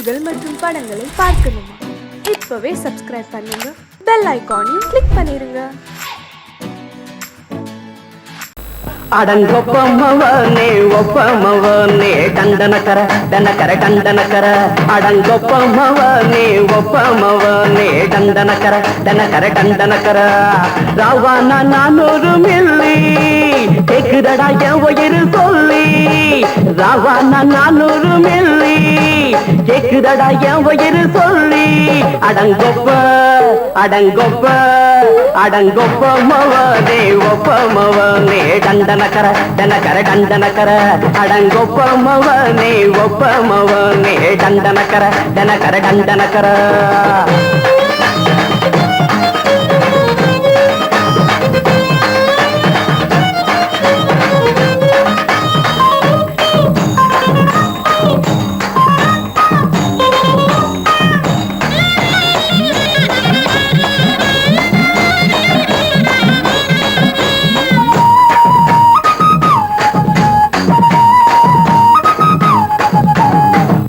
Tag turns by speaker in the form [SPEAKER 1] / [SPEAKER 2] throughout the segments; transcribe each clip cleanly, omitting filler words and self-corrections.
[SPEAKER 1] செய்திகள் மற்றும் படங்களை பார்க்கணுமா? இப்பவே சப்ஸ்கிரைப் பண்ணுங்க, பெல் ஐகானையும் கிளிக் பண்ணிருங்க.
[SPEAKER 2] அடங்கொப்பமவனே ஒப்பமவனே டண்டனக்கர டனக்கர டண்டனக்கர அடங்கொப்பமவனே ஒப்பமவனே டண்டனக்கர டனக்கர டண்டனக்கர ராவானா 400 மில்லி கேக்குதடா என் உயிர் சொல்லி ராவானா 400 மில்லி கேக்குதடா என் உயிர் சொல்லி அடங்கொப்ப அடங்கொப்ப அடங்கொப்பமவனே ஒப்பமவனே டண்டனக்கர டனக்கர டண்டனக்கர அடங்கொப்பமவனே ஒப்பமவனே டண்டனக்கர டனக்கர டண்டனக்கர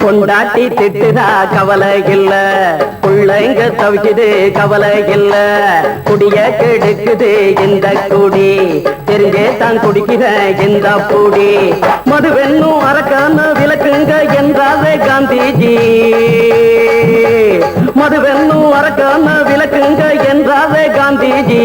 [SPEAKER 2] கொண்டாட்டி திட்டுதா கவலை இல்ல புள்ளைங்க தவிக்குது கவலை இல்ல குடிய கெடுக்குது இந்த குடி தெரிஞ்சே தான் குடிக்கிற இந்த பூடி மதுவென்னும் அரக்கான விளக்குங்க என்றாரே காந்திஜி மதுவென்னும் அரக்கான விளக்குங்க என்றாரே காந்திஜி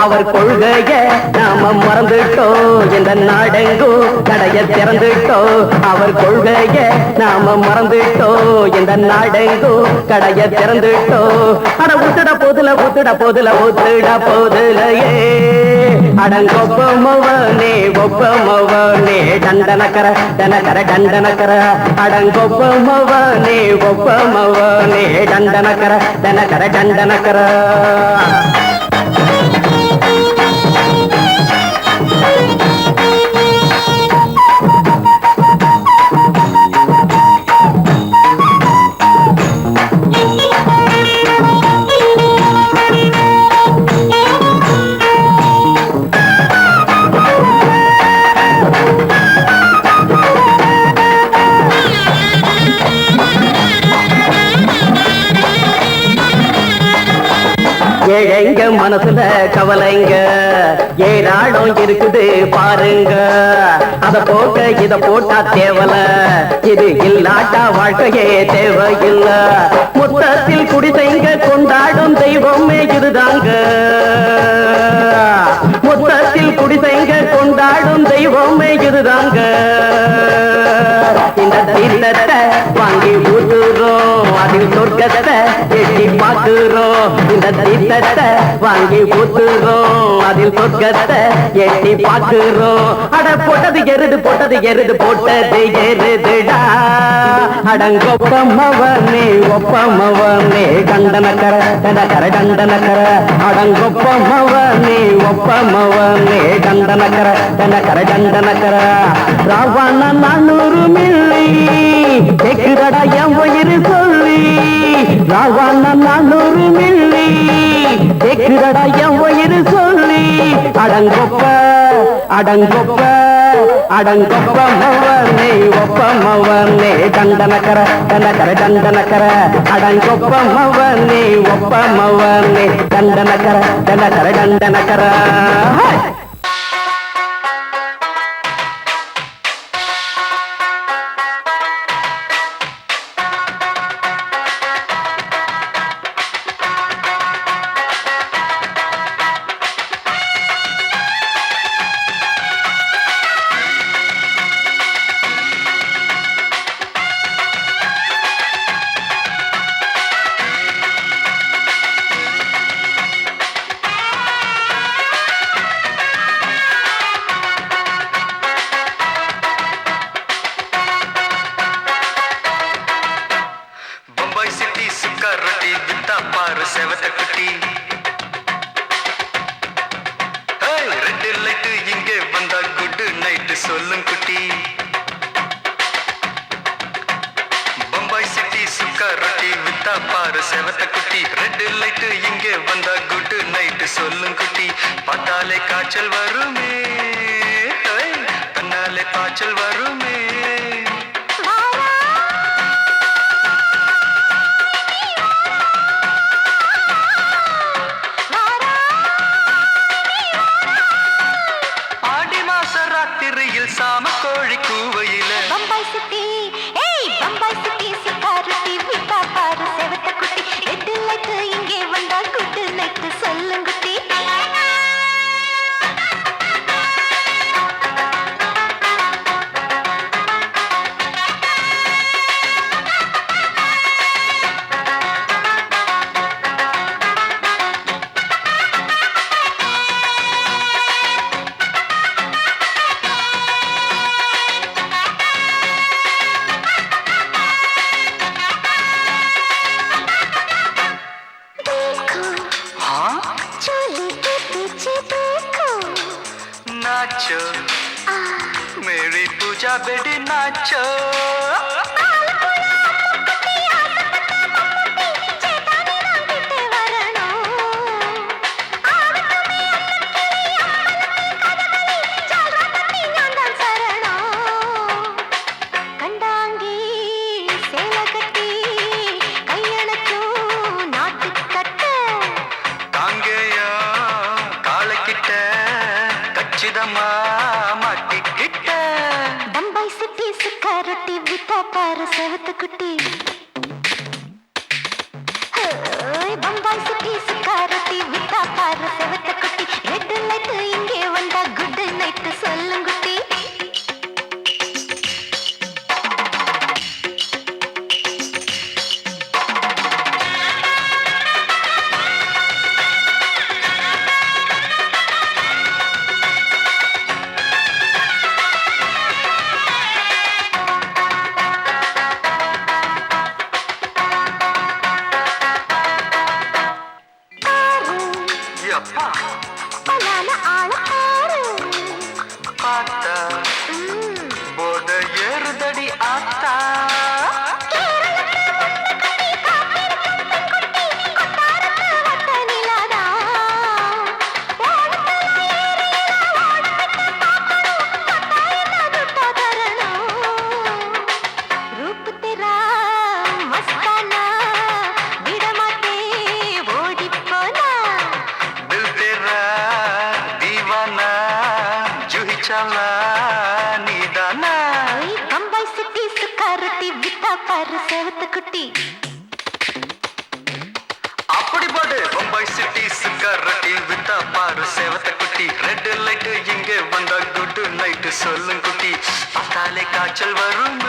[SPEAKER 2] அவர் கொள்கைய நாம மறந்துட்டோம் இந்த நாடெங்கும் கடைய திறந்துட்டோம் அவர் கொள்கைய நாம மறந்துட்டோம் இந்த நாடெங்கும் கடைய திறந்துட்டோம் அட ஊத்துட போதுல ஊத்துட போதுல ஊத்துட போதுலையே அடங்கொப்பமவனே ஒப்பமவனே டண்டனக்கர டனக்கர டண்டனக்கர அடங்கொப்பமவனே ஒப்பமவனே டண்டனக்கர டனக்கர டண்டனக்கர ஏழைங்க மனசுல கவலைங்க ஏராளம் இருக்குது பாருங்க அத போட்ட இத போட்டா தேவல இது இல்லாட்டா வாழ்க்கையே தேவையில்ல மொத்தத்தில் குடிசைங்க கொண்டாடும் தெய்வமே இதுதாங்க மொத்தத்தில் குடிசைங்க கொண்டாடும் தெய்வமே இதுதாங்க இந்த தீர்த்தத்தை வாங்கி ஊத்துறோம் அதில் சொர்க்கத்தை எட்டி பார்க்கிறோம் இந்த தீர்த்தத்தை வாங்கி ஊத்துறோம் அதில் சொர்க்கத்தை எட்டி பார்க்கிறோம் அட போட்டது எருது போட்டது எருதுடா அடங்கொப்பமவனே ஒப்பமவனே டண்டனக்கர டனக்கர டண்டனக்கர அடங்கொப்பமவனே ஒப்பமவனே டண்டனக்கர டனக்கர டண்டனக்கர ராவான 400 மில்லி கேக்குதடா என் உயிர் சொல்லி ராவான 400 மில்லி கேக்குதடா என் உயிர் சொல்லி அடங்கொப்ப அடங்கொப்ப அடங்கொப்பமவனே ஒப்பமவனே டண்டனக்கர டனக்கர டண்டனக்கர அடங்கொப்பமவனே ஒப்பமவனே டண்டனக்கர டனக்கர டண்டனக்கர
[SPEAKER 3] சொல்லும் குட்டி பம்பாய் சிட்டி சுக்கா ரொட்டி வித்தா பாரு செவத்த குட்டி ரெட் லைட் இங்கே வந்தா குட் நைட் சொல்லும் குட்டி பார்த்தாலே காய்ச்சல் வருமே தன்னாலே காய்ச்சல் வருமே வெடி நாச்சோ மாட்டிக்கிட்ட பம்பாய் சிட்டி சுக்காரொட்டி வித்தா பாரு செவத்து குட்டி பம்பாய் சிட்டி சுக்காரொட்டி வித்தா பாரு செவத்து குட்டி ரெட் லைட் இங்கே வந்தா குட் நைட் சொல்லுங்குட்டி போத ஏறுதடி ஆத்தா பம்பாய் சிட்டி சுக்காரொட்டி வித்தா பாரு செவத்து குட்டி அப்படி போடு பம்பாய் சிட்டி சுக்காரொட்டி வித்தா பாரு செவத்த குட்டி ரெட் லைட் இங்கே வந்தா குட் நைட் சொல்லும் குட்டி பார்த்தாலே காய்ச்சல் வரும்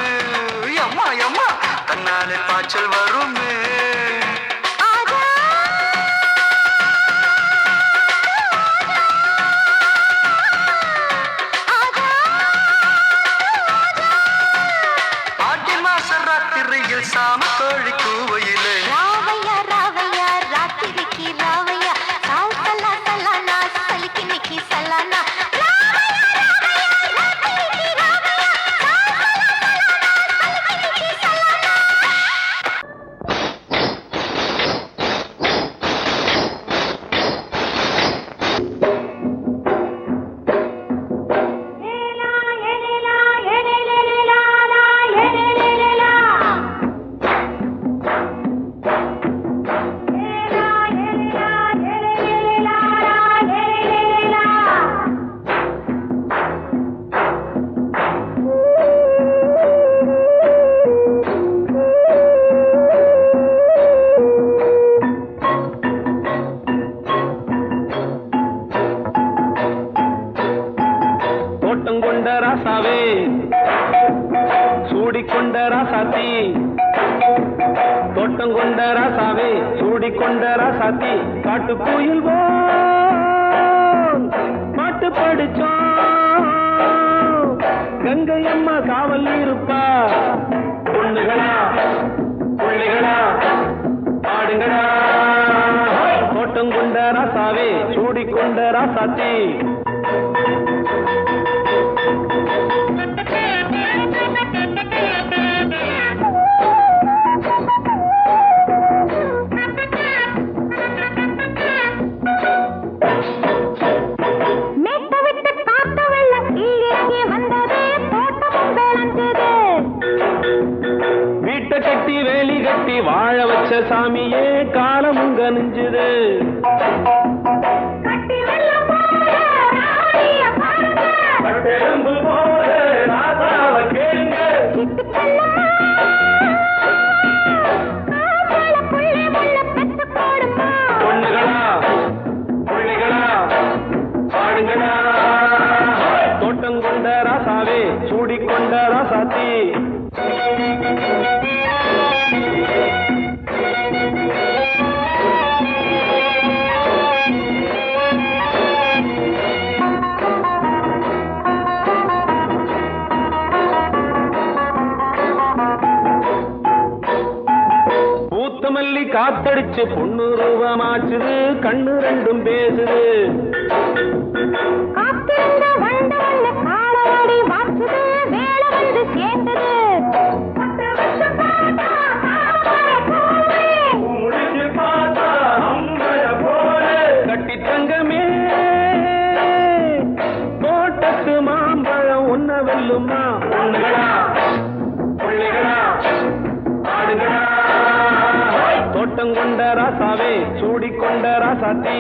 [SPEAKER 3] அம்மா அம்மா தன்னாலே பாய்ச்சல் வரும் சாம கோழி கூவையிலே ராவையா ராவையா ராத்திரிக்கு ராவையா சால் சல்லா சல்லானா சலிக்கு நிக்கி சல்லானா கொண்ட ராசாவே சூடிக்கொண்ட ராசாத்தி தோட்டம் கொண்ட ராசாவே சூடிக்கொண்ட ராசாத்தி காட்டு கோயில் பாட்டு படிச்சோம் கங்கை அம்மா காவல் இருப்பா பொண்ணுகளா பிள்ளைகளா ஆடுங்களா தோட்டம் கொண்ட ராசாவே சூடிக்கொண்ட ராசாத்தி கட்டி வேலி கட்டி வாழ வச்ச சாமியே காலமும் கனிஞ்சுது பொண்ணுகளா பிள்ளைகளா பாடுங்களா தோட்டம் கொண்ட ராசாவே சூடிக்கொண்ட ராசாத்தி மல்லி காத்தடிச்சு பொண்ணு ரூபமாச்சுது கண்ணு ரெண்டும் பேசுது காத்திருந்த வண்டு காலவாடி வாச்சுது வேளவன்
[SPEAKER 4] கொண்ட ராசாவே சூடிக்கொண்ட ராசாத்தி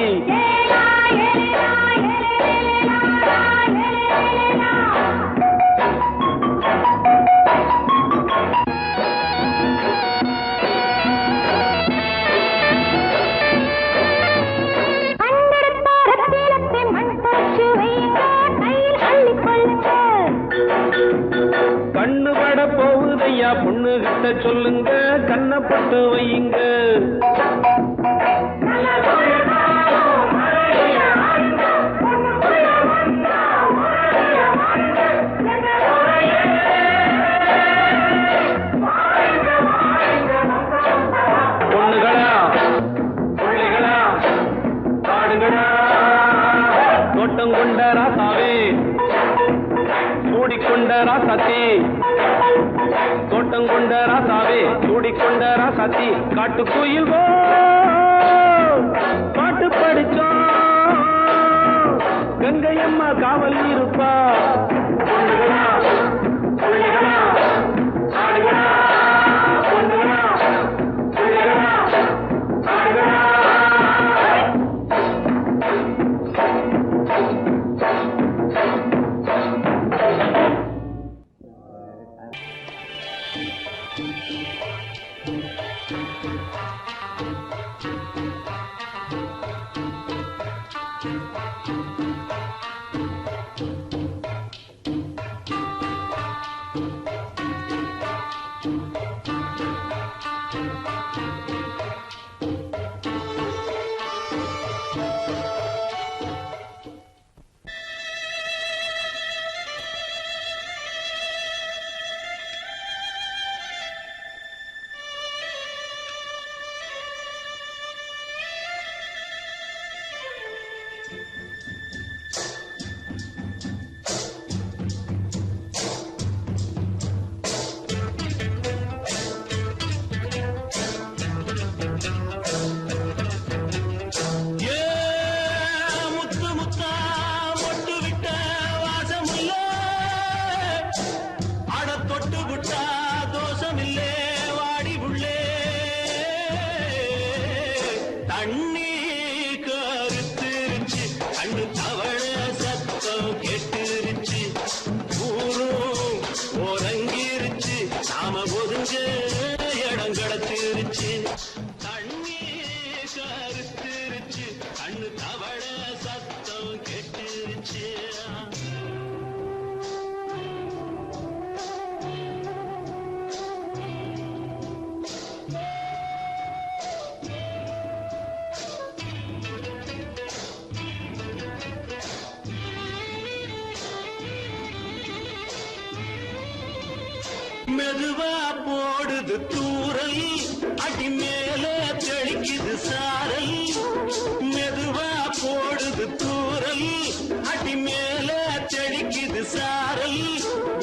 [SPEAKER 4] கண்ணு பட போகுதையா பொண்ணு கிட்ட சொல்லுங்க கண்ணப்பட்டு வையுங்க பொண்ணுகளா பிள்ளைகளா பாடுங்களா தோட்டம் கொண்ட ராசாவே சூடிக்கொண்ட ராசாத்தி தோட்டம் கொண்ட ராசாவே சூடிக்கொண்ட ராசாத்தி காட்டுக்குயில் பாட்டு படிச்சோம் கங்கையம்மா காவல் இருப்பா பொண்ணுகளா பிள்ளைகளா ஆடுகளா பொண்ணுகளா பிள்ளைகளா ஆடுகளா மெதுவா போடுது தூரல் அடி மேல தெளிக்குது சாரல் மெதுவா போடுது தூரல் அடி மேல தெளிக்குது சாரல்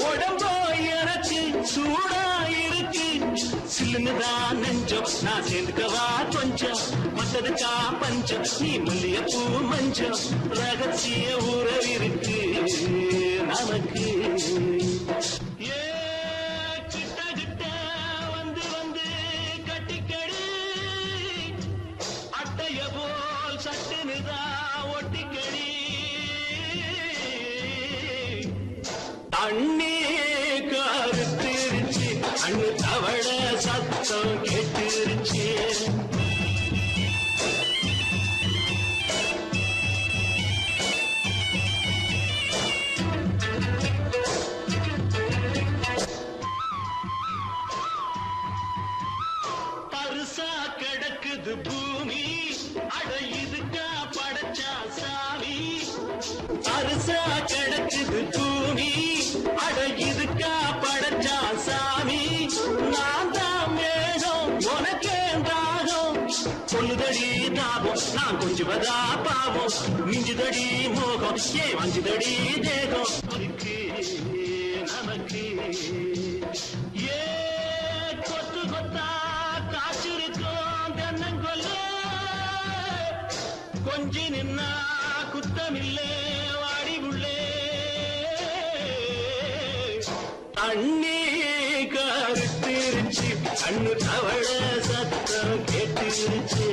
[SPEAKER 4] உடம்போ எனக்கு சூடா இருக்கு சில்லுதான் நெஞ்சம் நான் சேர்ந்துக்கவா கொஞ்சம் மத்ததுக்கா பஞ்சம் நீ மல்லியப்பூ மஞ்சம் ரகசிய உறவிருக்கு நமக்கு தண்ணி கருத்திருச்சு அண்ணு தவள சத்தம் கேட்டுருச்சு பருசா கிடக்குது பூமி அட இதுக்கா படைச்சா சாமி பருசா கிடக்குது பூமி அட இதுக்கா படைச்சா சாமி நான் தான் மேகம் உனக்கே தாகம் சொல்லுதடி தாபம் நான் கொஞ்சுவதா பாவம் மிஞ்சுதடி மோகம் ஏ வஞ்சுதடி தேகம் நமக்கு ஏ கொத்து கொத்தா காய்ச்சிருக்கோம் தென்னங்கொல்ல கொஞ்சி நின்னா குத்தமில்லே வாடி உள்ளே தண்ணி கருத்திருச்சு கண்ணு தவள சத்தம் கேட்டுருச்சு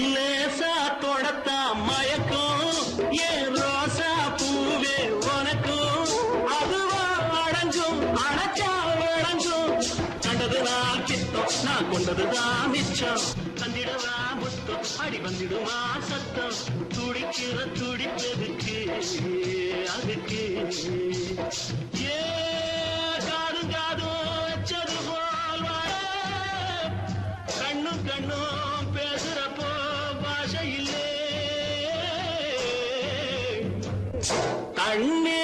[SPEAKER 5] லேசா தொடத்தா மயக்கும் ஏன் ரோசா பூவே உனக்கும் அதுவா அடங்கும் அடைச்சா வழங்கும் கண்டதுதான் கித்தம் நான் கொண்டதுதான் மிச்சம் தந்திடவா முத்தம் அடி வந்துடுமா சத்தம் துடிக்கிற துடிப்பதுக்கு அதுக்கு ஏ காதும் காதும் வச்சது போல் வாழ கண்ணும் கண்ணும் பேசுறப்போ பாஷை இல்லே கண்ணே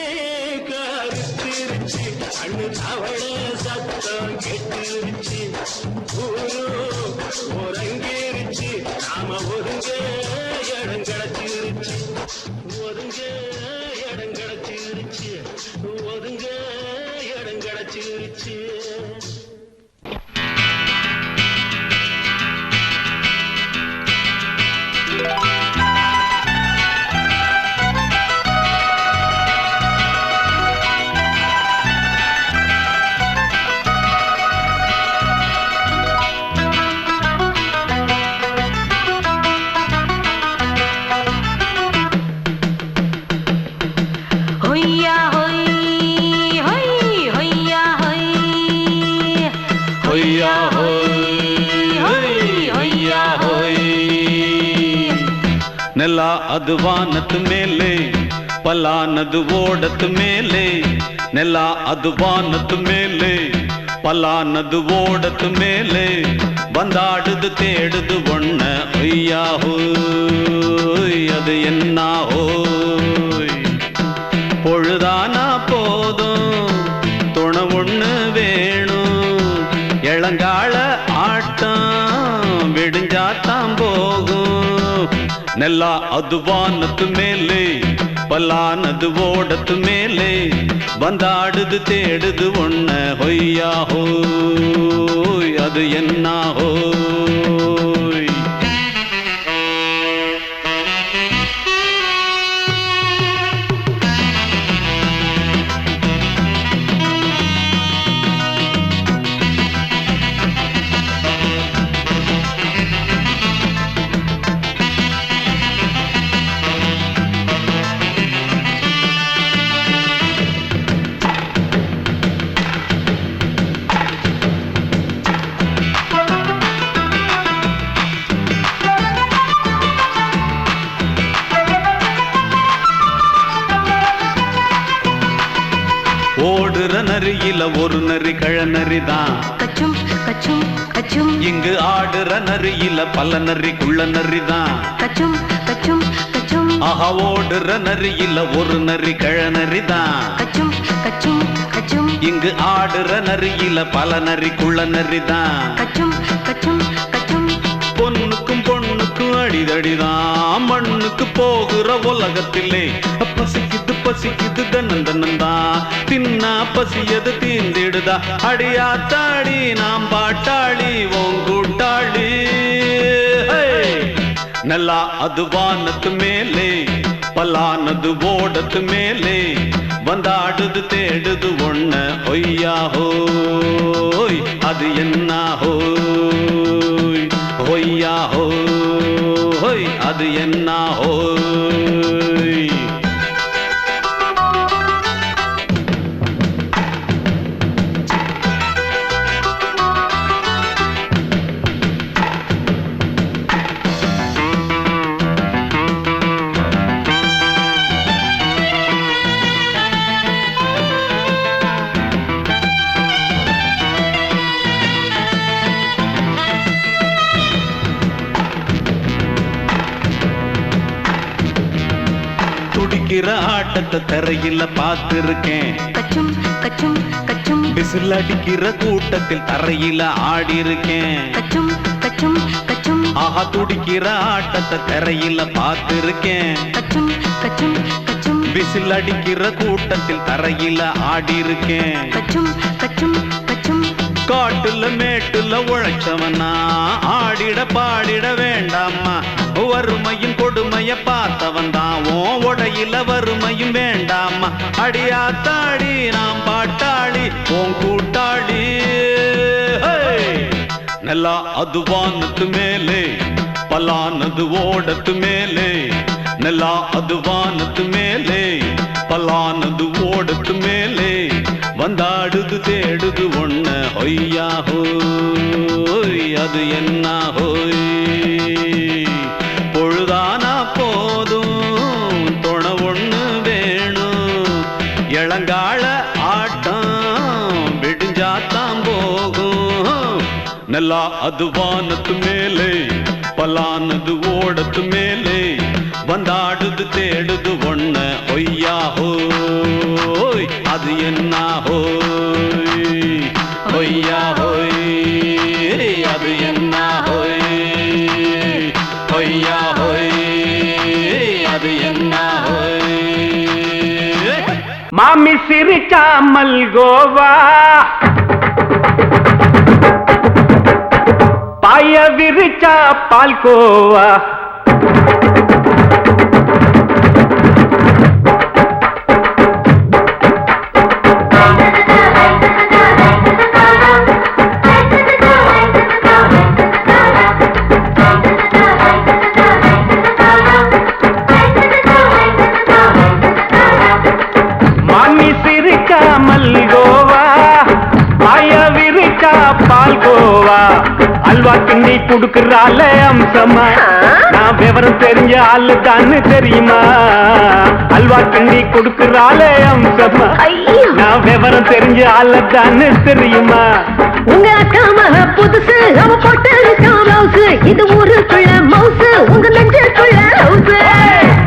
[SPEAKER 5] கருத்திருச்சு கண்ணு தவள சத்தம் கெட்டுருச்சு ஒருங்கிருச்சு நாம ஒருங்க இடம் கிடைச்சிருச்சு ஒருங்க இடம் கிடைச்சிருச்சு ஒருங்க இடம் கிடைச்சிருச்சு
[SPEAKER 4] ನೆಲ ಅದು ವಾನದ ಮೇಲೆ ಪಲಾನದು ಓಡದ ಮೇಲೆ ನೆಲ ಅದು ವಾನದ ಮೇಲೆ ಪಲಾನದು ಓಡದ ಮೇಲೆ ಬಂದಾಡುದು தேடுது ஒண்ண ஐயா ஹோய் அது என்ன ஹோய் பொழுதானா போதும் துணை ஒண்ணு வேணும் இளங்கால ஆட்டம் விடிஞ்சாத்தான் போகும் ನೆಲ ಅದು ವಾನದ ಮೇಲೆ ಪಲಾನದು ಓಡದ ಮೇಲೆ ಬಂದಾಡುದು தேடுது ஒண்ண ಹೊಯ್ಯಾ ಹೋಯ್ ಅದು என்ன ಹೋಯ್ ஓடுற நரியில ஒரு நரி கழநரிதான்
[SPEAKER 6] கச்சும் கச்சும் கச்சும்
[SPEAKER 4] இங்கு ஆடுற நரியில பல நரிக்குள்ள நரிதான்
[SPEAKER 6] கச்சும் கச்சும் கச்சும்
[SPEAKER 4] ஆஹா ஓடுற நரியில ஒரு நரி கழநரிதான்
[SPEAKER 6] கச்சும் கச்சும் கச்சும்
[SPEAKER 4] இங்கு ஆடுற நரியில பல நரிக்குள்ள நரிதான்
[SPEAKER 6] கச்சும் கச்சும் கச்சும்
[SPEAKER 4] பொண்ணுக்கும் பொண்ணுக்கும் அடிதடிதான் மண்ணுக்கு போகிற உலகத்திலே பசிக்குது பசிக்குது தன்னந்தனந்தான் தின்னா பசியது தீந்திடுதா அடியாத்தாடி நாம் பாட்டாளி ஓங்கூட்டாளி ನೆಲ ಅದು ವಾನದ ಮೇಲೆ ಪಲಾನದು ಓಡದ ಮೇಲೆ ಬಂದಾಡುದು தேடுது ஒண்ண ஒய்யா ஹோய் அது என்ன ஹோய் ஒய்யா ஹோய் அது என்ன ஹோய் துடிக்கிற ஆட்டத்தை தரையில பார்த்திருக்கேன்
[SPEAKER 6] கச்சும் கச்சும் கச்சும்
[SPEAKER 4] விசில் அடிக்கிற கூட்டத்தில் தரையில ஆடி இருக்கேன்
[SPEAKER 6] கச்சும் கச்சும் கச்சும்
[SPEAKER 4] ஆஹா துடிக்கிற ஆட்டத்தை தரையில பார்த்திருக்கேன்
[SPEAKER 6] கச்சும் கச்சும் கச்சும்
[SPEAKER 4] விசில் அடிக்கிற கூட்டத்தில் தரையில ஆடி இருக்கேன்
[SPEAKER 6] கச்சும் கச்சும்
[SPEAKER 4] காட்டுல மேட்டுல உழைச்சவனா ஆடிட பாடிட வேண்டாமா வறுமையும் கொடுமைய பார்த்தவன் தான் உடையில வறுமையும் வேண்டாமா அடியாத்தாடி நாம் பாட்டாளி உன் கூட்டாளி நல்லா அது வானத்து மேலே பலானது ஓடத்து மேலே நல்லா அது வானத்து மேலே பலானது ஓடத்து மேலே வந்தாடுது தேடுது ஒண்ண ஒய்யா ஹோய் அது என்ன ஹோய் பொழுதானா போதும் துணை ஒண்ணு வேணும் இளங்கால ஆட்டம் விடிஞ்சாத்தான் போகும் நல்லா அது வானத்து மேலே பலானது ஓடத்து மேலே வந்தாடுது தேடுது ஒண்ண ஒய்யா ஹோய் அது என்ன ஹோய் ஒய்யா ஹோய் அது என்ன ஹோய் ஒய்யா ஹோய் அது என்ன ஹோய்
[SPEAKER 7] மாமி சிரிச்சா மல்கோவா பாய விரிச்சா பால்கோவா மாமி சிரிச்சா மல்கோவா பாய விரிச்சா பால்கோவா அல்வா கிண்ணி குடுக்கறால அம்சமா நான் விவரம் தெரிஞ்ச ஆளு தான்னு தெரியுமா அல்வா கிண்ணி குடுக்கறால அம்சமா நான் விவரம் தெரிஞ்ச ஆளு தான்னு தெரியுமா
[SPEAKER 8] உங்க அக்கா மக புதுசு அவ போட்டு மவுசு இது ஊருக்குள்ள மவுசு உங்க நெஞ்சுக்குள்ள ஹவுசு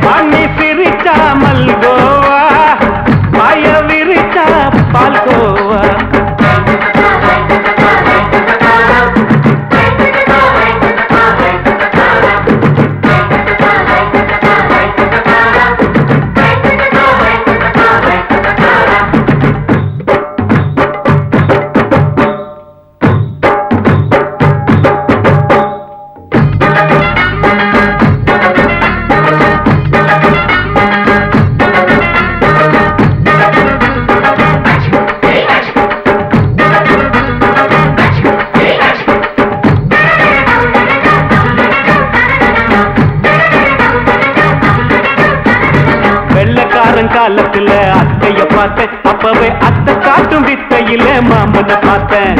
[SPEAKER 7] மாமி சிரிச்சா மல்கோவா பாய விரிச்சா பால்கோவா காலத்துல அத்தைய பார்த்தேன் அப்பவே அத்தை காட்டும் வித்தையில மாமனை பார்த்தேன்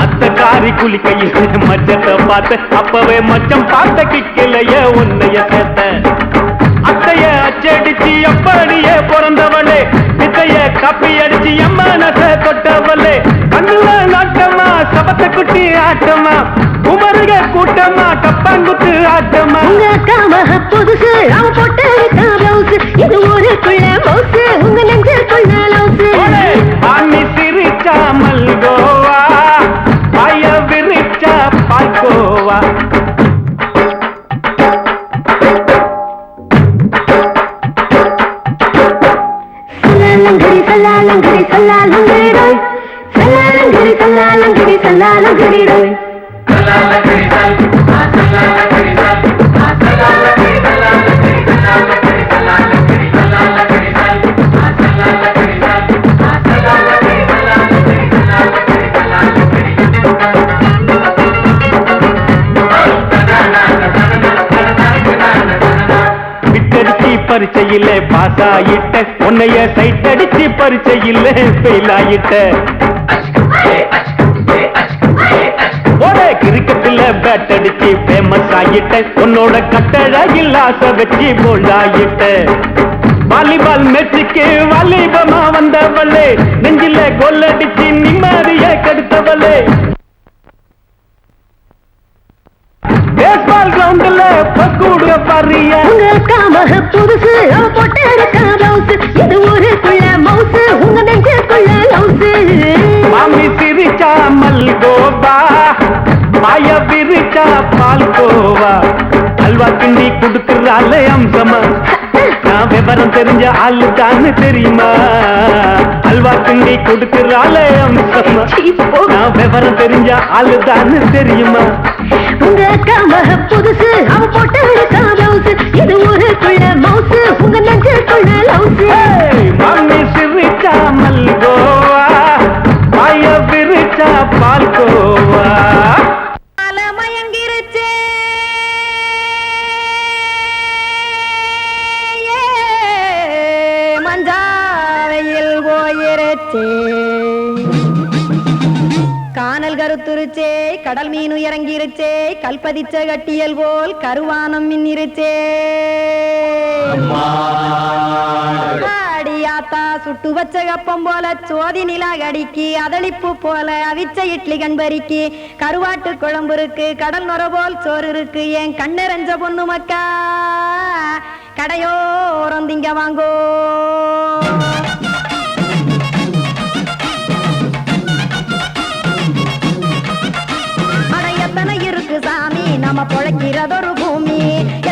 [SPEAKER 7] அத்தை காரி குளிக்கையில மச்சத்தை பார்த்தேன் அப்பவே மச்சம் பார்த்த கிக்கலைய உன்னைய சேர்த்தேன் அத்தைய அச்சடிச்சு அப்படியே பிறந்தவளே வித்தைய காப்பி அடிச்சு எம்மனச தொட்டவளே கண்ணுல நாட்டமா சபத்தை குட்டி ஆட்டமா குமருக கூட்டமா கப்பாங்குத்து ஆட்டமா
[SPEAKER 8] உங்க அக்கா மக புதுசு அவ போட்டு மவுசு இது ஊருக்குள்ள மவுசு உங்க நெஞ்சுக்குள்ள லவுசு
[SPEAKER 7] மாமி சிரிச்சா மல்கோவா பாய விரிச்சா பால்கோவா
[SPEAKER 8] சல்லாலங்கடி சல்லாலங்கடி ரோய் சல்லாலங்கடி சல்லாலங்கடி சல்லாலங்கடி ரோய்
[SPEAKER 7] பரீட்சையில பாஸ் ஆயிட்ட உன்னைய சைட் அடிச்சு பரீட்சையில ஃபெயில் ஆயிட்ட ஒரே கிரிக்கெட்ல பேட் அடிச்சு ஃபேமஸ் ஆயிட்ட உன்னோட கட்டழகில் ஆசை வச்சு போல்ட் ஆயிட்ட வாலிபால் மேட்சுக்கு வாலிபமா வந்தவளே நெஞ்சில கோல் அடிச்சு நிம்மதிய கெடுத்தவளே பேஸ்பால் கிரவுண்ட்ல பக்கூடுற பாரியா
[SPEAKER 8] உங்க அக்கா மக புதுசு அவ போட்டு மவுசு இது ஊருக்குள்ள மவுசு உங்க நெஞ்சுக்குள்ள லவுசு
[SPEAKER 7] மாமி சிரிச்சா மல்கோவா பாய விரிச்சா பால்கோவா அல்வா கிண்டி குடுக்கறால அம்சமா நான் விவரம் தெரிஞ்ச ஆளுதான்னு தெரியுமா? அல்வா கிண்டி கொடுக்கிறாளே அம்சமா. நான் விவரம் தெரிஞ்ச ஆளுதான்னு தெரியுமா?
[SPEAKER 8] உங்க அக்கா மக புதுசு, அவ போட்டு பிளவுஸ், இது ஊருக்குள்ள மவுசு, உங்க நெஞ்சுக்குள்ள லவுசு.
[SPEAKER 7] மாமி சிரிச்சா மல்கோவா, மாய விரிச்சா பால்கோவா.
[SPEAKER 8] மயங்கிருச்சே மஞ்சாவையில் போயிருச்சே, கானல் கருத்துருச்சே, கடல் மீன் இறங்கிருச்சே, கல்பதிச்ச கட்டியல் போல் கருவானம் மின்னிருச்சே. அடியாத்தா சுட்டு வச்ச கப்பம் போல சோதி நிலா கடிக்கு, அதளிப்பு போல அவிச்ச இட்லி கண்பறிக்கு, கருவாட்டு குழம்பு இருக்கு, கடல் நுர போல் சோறு இருக்கு, என் கண்ணெரஞ்ச பொண்ணு மக்கா கடையோரம் திங்க வாங்கோ. எத்தனை இருக்கு சாமி நம்ம பொழைக்கிறதொரு பூமி,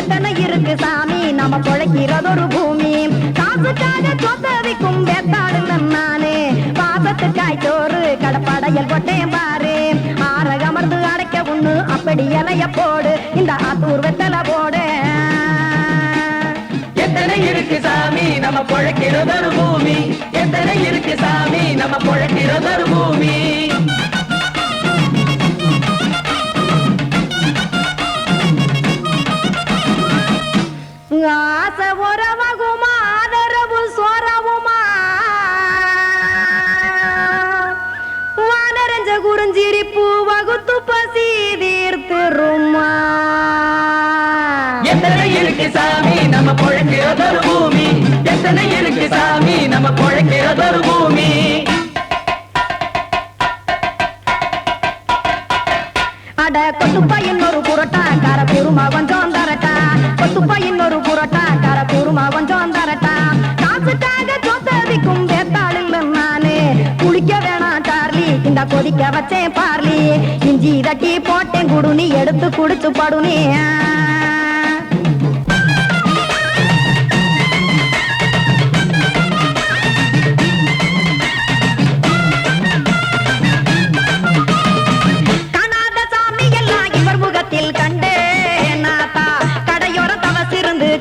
[SPEAKER 8] எத்தனை இருக்கு சாமி நம்ம பொழைக்கிறதொரு பூமி. காசுக்காக சொத்தவிக்கும் வேத்தாடுல நானே, பாசத்துக்காய் சோறு கடப்படையல் போட்டேன் பாரு. ஆற அமர்ந்து அடைக்க ஒண்ணு அப்படி இலைய போடு, இந்த ஆத்தூர் வெத்தலை போடு.
[SPEAKER 2] எத்தனை இருக்கு சாமி நம்ம பொழைக்கிறதொரு பூமி, எத்தனை இருக்கு சாமி நம்ம பொழைக்கிறதொரு பூமி.
[SPEAKER 8] ஆசை உறவகுமா ஆதரவு சோறவுமா, வானரஞ்ச குறிஞ்சிரிப்பு வகுத்து பசி தீர்த்துருமா.
[SPEAKER 2] எத்தனை இருக்கு சாமி நம்ம பொழைக்கிறதொரு பூமி, எத்தனை இருக்கு சாமி நம்ம பொழைக்கிறதொரு பூமி.
[SPEAKER 8] அட கொத்துப்பா இன்னொரு புரோட்டா கார குருமா கொஞ்சம் தரட்டா, கொத்துப்பா இன்னொரு புரோட்டா கார குருமா கொஞ்சம் தரட்டா. காசுக்காக சொத்ததிக்கும் வேத்தாளில் நானே, குளிக்க வேணாம் சார்லி இந்த கொதிக்க வச்சேன் பார்லி, இஞ்சி தட்டி போட்டேன் குடுனி எடுத்து குடிச்சு படுனி.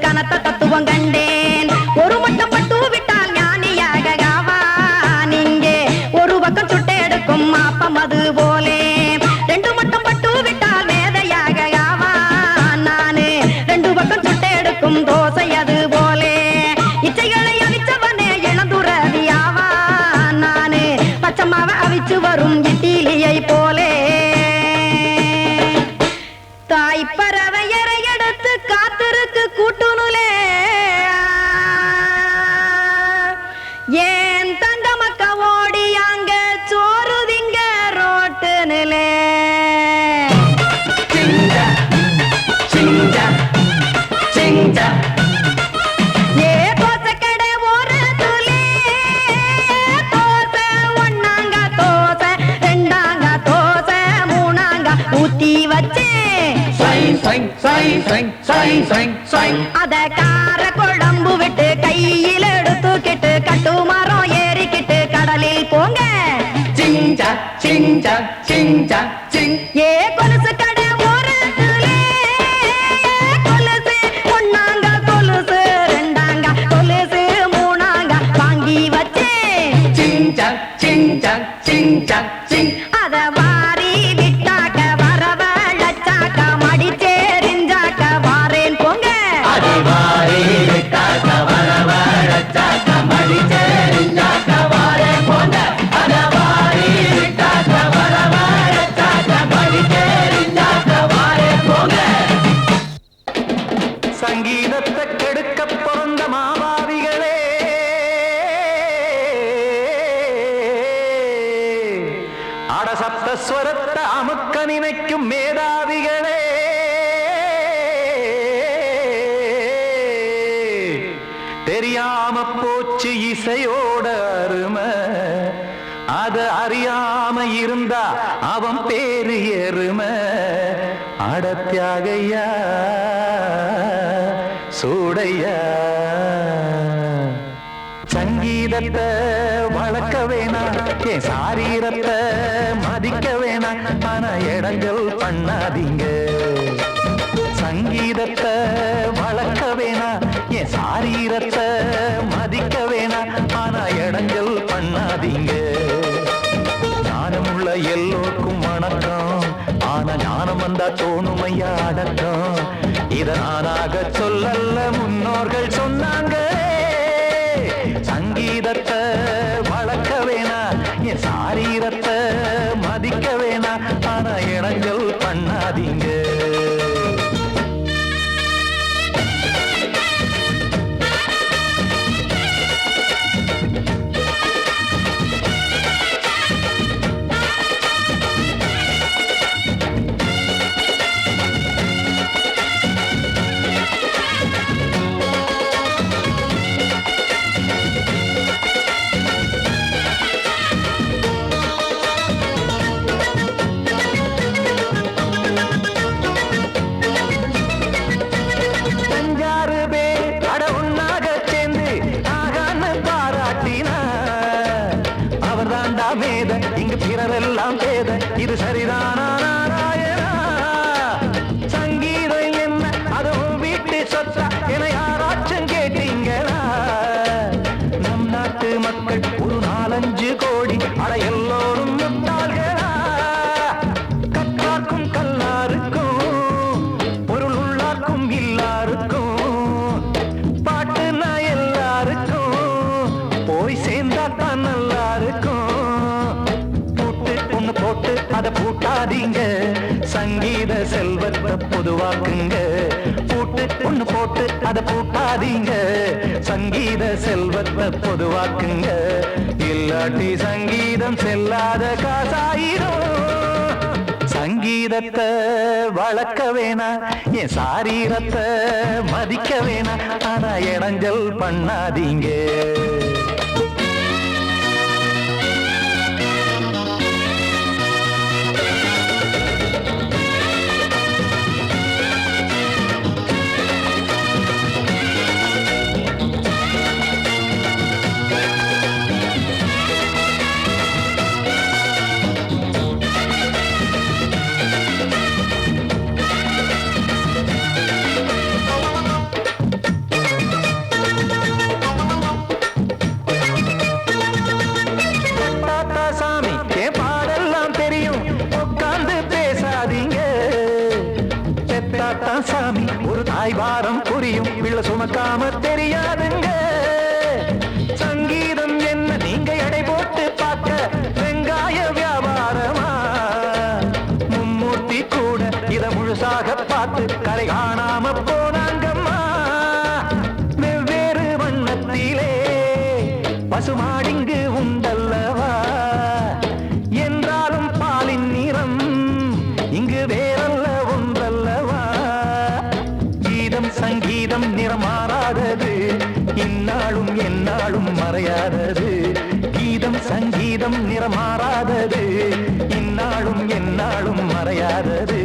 [SPEAKER 8] கனத்த தத்துவம் கண்டேன், ஒரு மட்டம் பட்டு விட்டால் ஞானியாக ஆவான் இங்கே, ஒரு பக்கம் சுட்டு எடுக்கும் மாப்பம் அது போலே, ரெண்டு மட்டம் பட்டு விட்டால் மேதையாக ஆவான் நானு, ரெண்டு பக்கம் சுட்டு எடுக்கும் தோசை அது போலே, இச்சைகளை அவிச்சவனே இளந்துறவி ஆவான் நானு, பச்சமாவ அவிச்சு வரும் இட்டிலியை போலே. தாய்ப்பறவை எடுத்து காத்திருக்கு கூட்டுனுலே, ஏன் தங்க மக்க ஓடி அங்க சோறுதிங்க ரோட்டு நிலே. ஏ தோசை கடை ஒரு துளி, தோசை ஒன்னாங்க தோசை, ரெண்டாங்க தோசை, மூணாங்க ஊத்தி வச்சே, அத கார குழம்பு விட்டு கையில் எடுத்துக்கிட்டு கட்டு மரம் ஏறிக்கிட்டு கடலில் போங்க. ஏ கொலுசு கடை ஓரத்துலே, கொலுசு ஒன்னாங்க கொலுசு, ரெண்டாங்க கொலுசு, மூணாங்க வாங்கி வச்சே, அத வாரி விட்டாக்க வரவழைச்சாக்க மடிச்சேரிஞ்சாக்க வாரேன் போங்க.
[SPEAKER 7] சங்கீதத்தை கெடுக்க பிறந்த மாவாதிகளே, அடசப்த ஸ்வரத்தை அமுக்க நினைக்கும் மேதாவிகளே, தெரியாம போச்சு இசையோட அருமை, அத அறியாம இருந்தா அவன் பேரு எருமை. அட தியாகையா
[SPEAKER 9] சூடையா சங்கீதத்தை வளர்க்க வேணாம் என் சாரீரத்தை மதிக்க வேணாம் ஆனா இடங்கள் பண்ணாதீங்க சங்கீதத்தை வளர்க்க வேணாம் என் சாரீரத்தை மதிக்க வேணாம் ஆனா இடங்கள் பண்ணாதீங்க ஞானமுள்ள எல்லோருக்கும் வணக்கம் ஆனா ஞானம் வந்தா தோணுமையா அடக்கம் இத நானாக சொல்லல்ல முன்னோர்கள் சொன்னாங்க சங்கீதத்தை வளர்க்க வேணா என் சாரீரத்தை மதிக்க வேணா ஆனா இடங்கள் பண்ணாதீங்க இங்கு பிறரெல்லாம் பேத இது சரிதானா நாராயணா சங்கீதம் என்ன அதுவும் வீட்டு சொத்தா என யாராச்சும் கேட்டீங்களா நம் நாட்டு மக்கள் ஒரு 4-5 கோடி அட எல்லோரும் முட்டாள்களா கற்றார்க்கும் கல்லாருக்கும் பொருள் உள்ளார்க்கும் இல்லாருக்கும் பாட்டுனா எல்லாருக்கும் போய் சேர்ந்தா தான் நல்லா இருக்கும் போட்டு அத பூட்டாதீங்க சங்கீத செல்வத்தை பொதுவாக்குங்க பூட்டு ஒண்ணு போட்டு அத பூட்டாதீங்க சங்கீத செல்வத்தை பொதுவாக்குங்க இல்லாட்டி சங்கீதம் செல்லாத காசாயிரும் சங்கீதத்தை வளர்க்க வேணா என் சாரீரத்தை மதிக்க வேணா ஆனா இடைஞ்சல் பண்ணாதீங்க சாமி ஒரு தாய் வாரம் புரியும் பிள்ளை சுமக்காம தெரியாதுங்க சங்கீதம் என்ன நீங்க எடை போட்டு பார்க்க வெங்காய வியாபாரமா மும்மூர்த்தி கூட இத முழுசாக பார்த்து கரை காணாம போனாங்கம்மா வெவ்வேறு வண்ணத்திலே பசுமாடிங்கு உண்டல்லவா என்றாலும் பாலின் நிறம் இங்கு வேறல்ல ஒன்றல்லவா சங்கீதம் நிறமாறாதது இந்நாளும் எந்நாளும் மறையாதது கீதம் சங்கீதம் நிறமாறாதது இந்நாளும் எந்நாளும் மறையாதது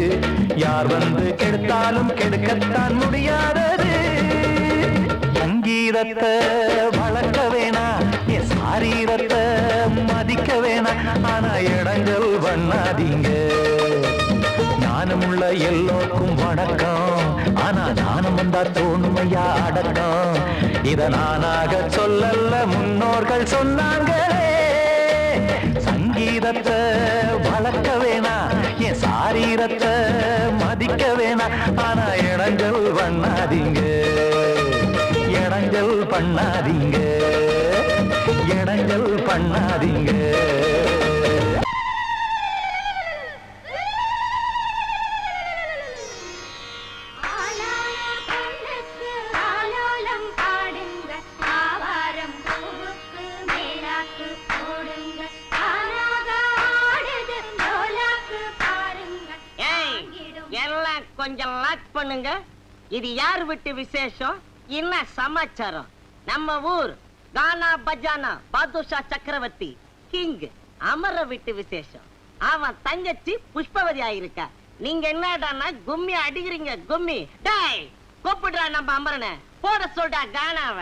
[SPEAKER 9] யார் வந்து கெடுத்தாலும் கெடுக்கத்தான் முடியாதது சங்கீதத்தை வளர்க்க வேணா என் சாரீரத்தை மதிக்க வேணா ஆனா இடங்கள் பண்ணாதீங்க ஞானமுள்ள எல்லோருக்கும் வணக்கம் ஆனா ஞானம் வந்தா தோணுமையா அடக்கம் இத நானாக சொல்லல்ல முன்னோர்கள் சொன்னாங்களே சங்கீதத்தை வளர்க்க வேணா என் சாரீரத்தை மதிக்க வேணா ஆனா இடங்கள் பண்ணாதீங்க இடங்கள் பண்ணாதீங்க இடங்கள் பண்ணாதீங்க
[SPEAKER 10] கொஞ்சம் லாக் பண்ணுங்க இது யார் விட்டு விசேஷம் என்ன சமாச்சாரம் நம்ம ஊர் கானா பஜானா பாதுஷா சக்கரவர்த்தி கிங் அமர விட்டு விசேஷம் அவன் தங்கச்சி புஷ்பவதி ஆயிருக்கா நீங்க என்னடானா கும்மி அடிக்கிறீங்க கும்மி டேய் கூப்பிடுறா நம்ம அமரனை போட சொல்டா கானாவ.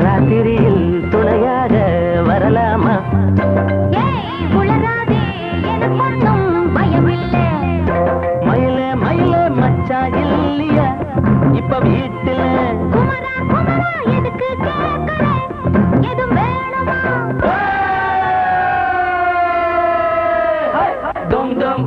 [SPEAKER 2] ராத்திரியில் துணையாக வரலாமா? மயிலே மயிலே மச்சா இல்லையா இப்ப வீட்டுல? டும் டும்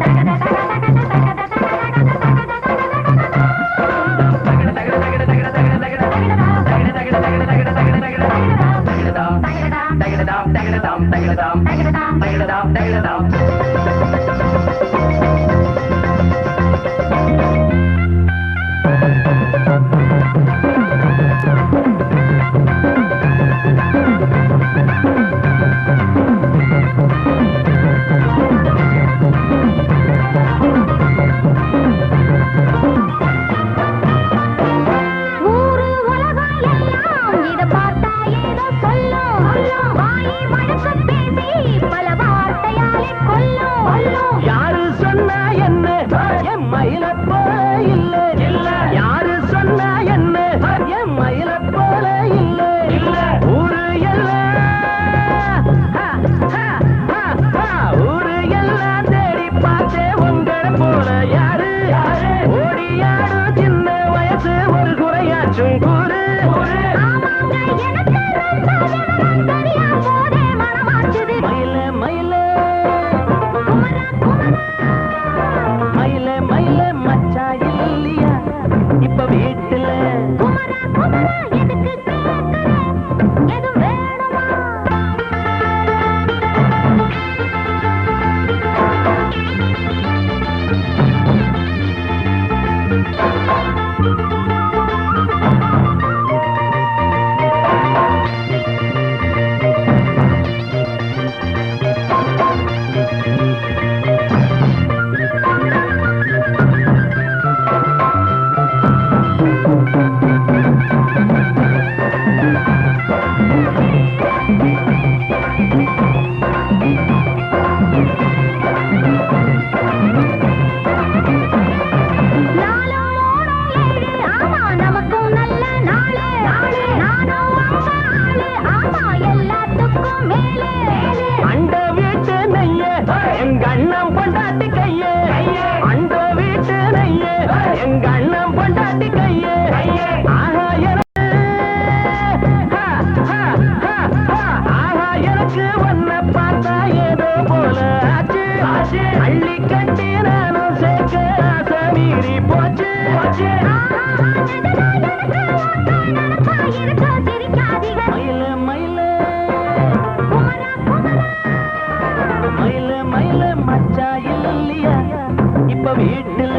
[SPEAKER 2] யாரு சொன்னா என்ன என் மயில போல இல்ல இல்ல, யாரு சொன்னா என்ன என் மயில போல இல்ல இல்ல, ஊரு எல்லாம் ஊரு எல்லாம் தேடி பார்த்தே உங்களை போல யாரு ஓடியாரு சின்ன வயசு ஒரு குறையாச்சும் கூறு. மயில மயில மயில மயில மச்சா இல்லையா இப்ப வீட்டுல? அண்ட வீட்டு நெய்ய எங்க அண்ணன் பொண்டாட்டி கையே, அண்ட வீட்டு நெய்ய எங்க அண்ணன் பொண்டாட்டி கையே. ஆஹா எனக்கு ஒன்ன பார்த்தா ஏதோ போல ஆச்சு, அள்ளி கட்டி நானும் சேர்க்க ஆசை மீறி போச்சு. மயில மயில மயில மயில மச்சா இல்லையா இப்ப வீட்டுல?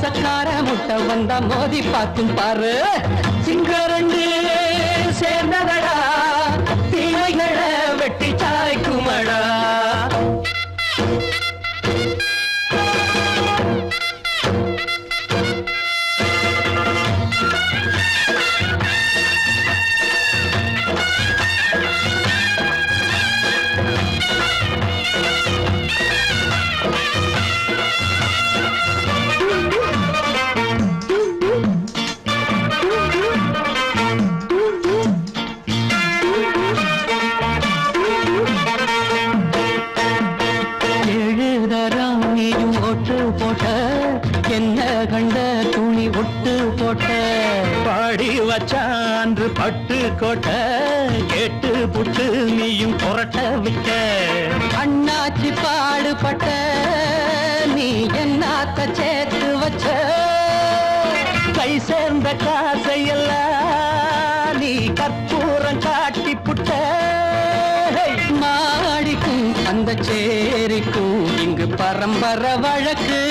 [SPEAKER 2] மோசக்கார முட்டை வந்தா மோதி பார்க்கும் பாரு சிங்கரண்டு சேர்ந்ததடா தீமைகளை வெட்டி சாய்க்குமடா பட்டு கோட்டை கேட்டு புட்டு நீயும் புரட்ட விட்ட அண்ணாச்சி பாடுபட்ட நீ என்னாத்த சேர்த்து வச்ச கை சேர்ந்த காசையெல்லாம் நீ கற்பூரம் காட்டி புட்ட மாடிக்கும் அந்த சேரிக்கும் இங்கு பரம்பரை வழக்கு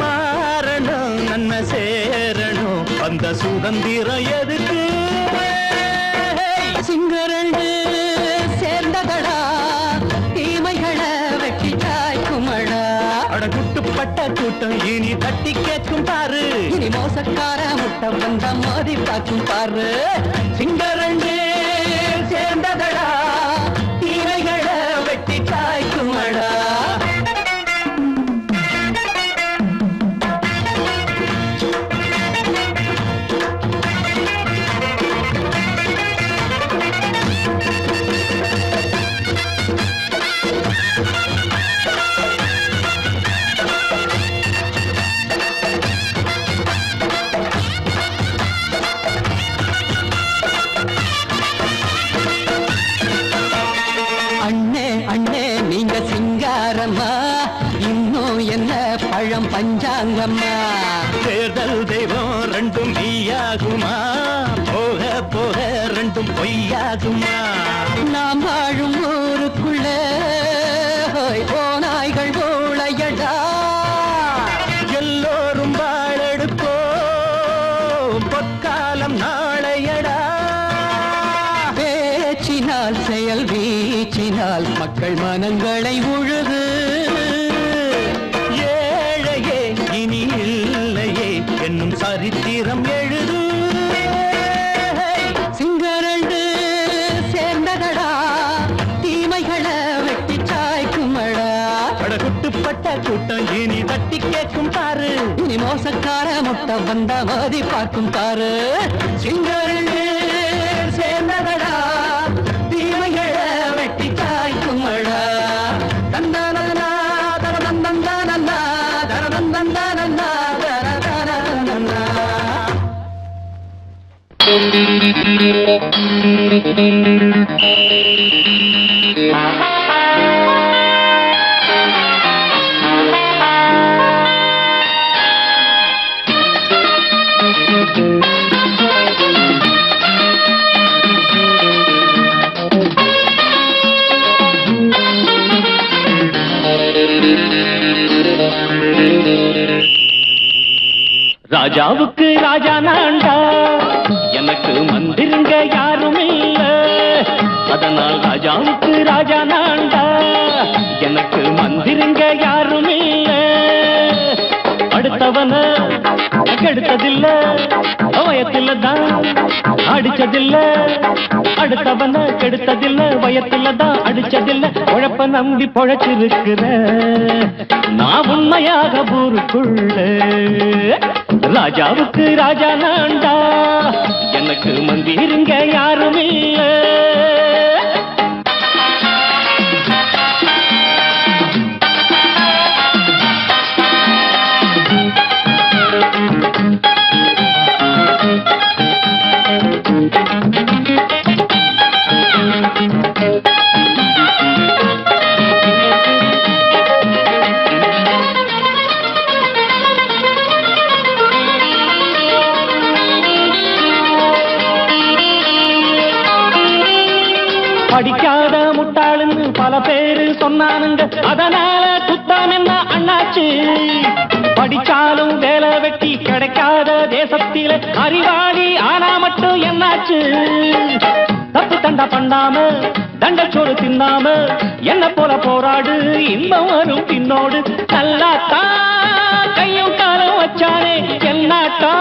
[SPEAKER 2] மாறணும் நன்மை சேரணும் அந்த சுதந்திரம் எதுக்கு சிங்கரண்டு சேர்ந்ததடா தீமைகளை வெட்டி சாய்க்குமடா அடகுட்டுப்பட்ட கூட்டம் இனி தட்டி கேட்கும் பாரு இனி மோசக்கார முட்டை வந்தா மோதி பார்க்கும் பாரு சிங்கரண்டு சேர்ந்ததடா தீமைகளை வெட்டி சாய்க்குமடா பஞ்சாங்கம்மா தேர்தல் தெய்வம் ரெண்டும் மெய்யாகுமா போக போக ரெண்டும் பொய்யாகுமா நாம் வாழும் ஊருக்குள்ள போனாய்கள் ஊழையடா எல்லோரும் வாழெடுப்போம் பொற்காலம் நாளையடா பேச்சினால் செயல் வீச்சினால் மக்கள் மனங்களை உழுது என்னும் சரித்திரம் எழுது சிங்கரண்டு சேர்ந்ததடா தீமைகளை வெட்டி சாய்க்குமடா படகுட்டுப்பட்ட கூட்டம் இனி தட்டி கேட்கும் பாரு இனி மோசக்கார முட்டை வந்தா மோதி பார்க்கும் பாரு சிங்கரண்டு சேர்ந்ததடா தீமைகளை வெட்டி சாய்க்குமடா தந்தானா தரதந்தந்தானா தரதந்தந்தானா ராஜாவுக்கு ராஜா நான்டா எனக்கு மந்திருங்க யாரும் இல்ல அதனால் ராஜாவுக்கு ராஜா நான்டா எனக்கு மந்திருங்க யாரும் இல்ல அடுத்தவன கெடுத்ததில்ல வயத்துல தான் அடிச்சதில்ல அடுத்தவன கெடுத்ததில்ல வயத்துல தான் அடிச்சதில்ல உழப்ப நம்பி பொழைச்சிருக்கிற நான் உண்மையாக ஊருக்குள்ள ராஜாவுக்கு ராஜா நான்டா எனக்கு மந்திருங்க யாரும் இல்ல படிக்காத முட்டாளுன்னு பல பேரு சொன்னானுங்க அதனால குத்தம் என்ன அண்ணாச்சு
[SPEAKER 7] கிடைக்காத தேசத்தில அறிவாளி ஆனா மட்டும் என்னாச்சு தப்பு தண்டா பண்ணாம தண்டச்சோறு தின்னாம என்ன போல போராடு இன்பம் வரும் பின்னோடு நல்லாத்தான் கையும் காலம் வச்சானே என்னாட்டா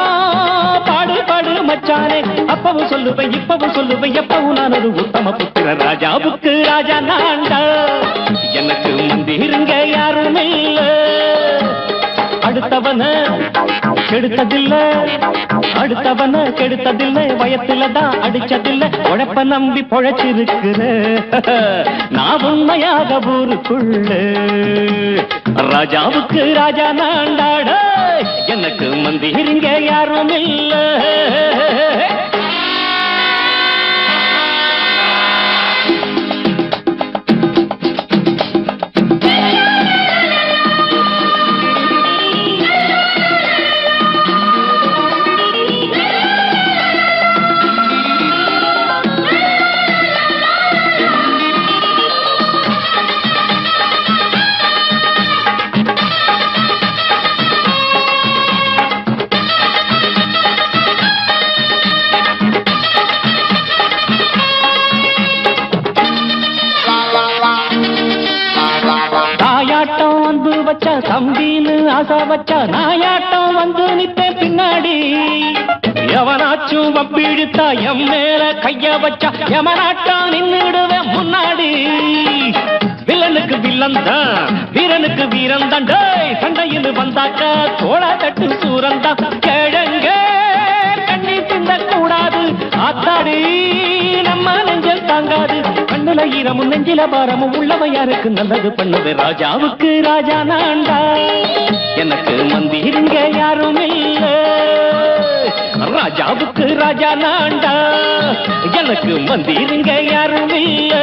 [SPEAKER 7] பாடு பாடு மச்சானே அப்பவும் சொல்லுவேன் இப்பவும் சொல்லுவேன் எப்பவும் நான் ஒரு உத்தம புத்திர ராஜாவுக்கு ராஜா நான்டா எனக்கு மந்திருங்க யாரும் இல்ல அடுத்தவன கெடுத்ததில்லை வயத்துலதான் அடிச்சதில்லை உழைப்ப நம்பி பொழைச்சிருக்கிற நான் உண்மையாக ஊருக்குள்ள ராஜாவுக்கு ராஜா நாண்டாட எனக்கு மந்திருங்க யாரும் இல்ல தம்பின்னு ஆசா வச்சா நாயாட்டம் வந்து நிப்பேன் பின்னாடி எவனாச்சும் வப்பிழுத்தா எம் மேல கைய வச்சா எவனாட்டம் நின்னுடுவேன் முன்னாடி வில்லனுக்கு வில்லன் தான் வீரனுக்கு வீரன் தான் சண்டையில் வந்தாக்கா தோளா தட்டு சூரன் தான் கிழங்க கண்ணி திந்த கூடாது ஆத்தாடி நம்ம நெஞ்சல் தாங்காது கண்ணுல ஈரமும் நெஞ்சில பாரமும் உள்ளவன் யாருக்கு நல்லது பண்ணுது ராஜாவுக்கு ராஜா நான்டா எனக்கு மந்திருங்க யாரும் இல்ல ராஜாவுக்கு ராஜா நான்டா எனக்கு மந்திருங்க யாரும் இல்ல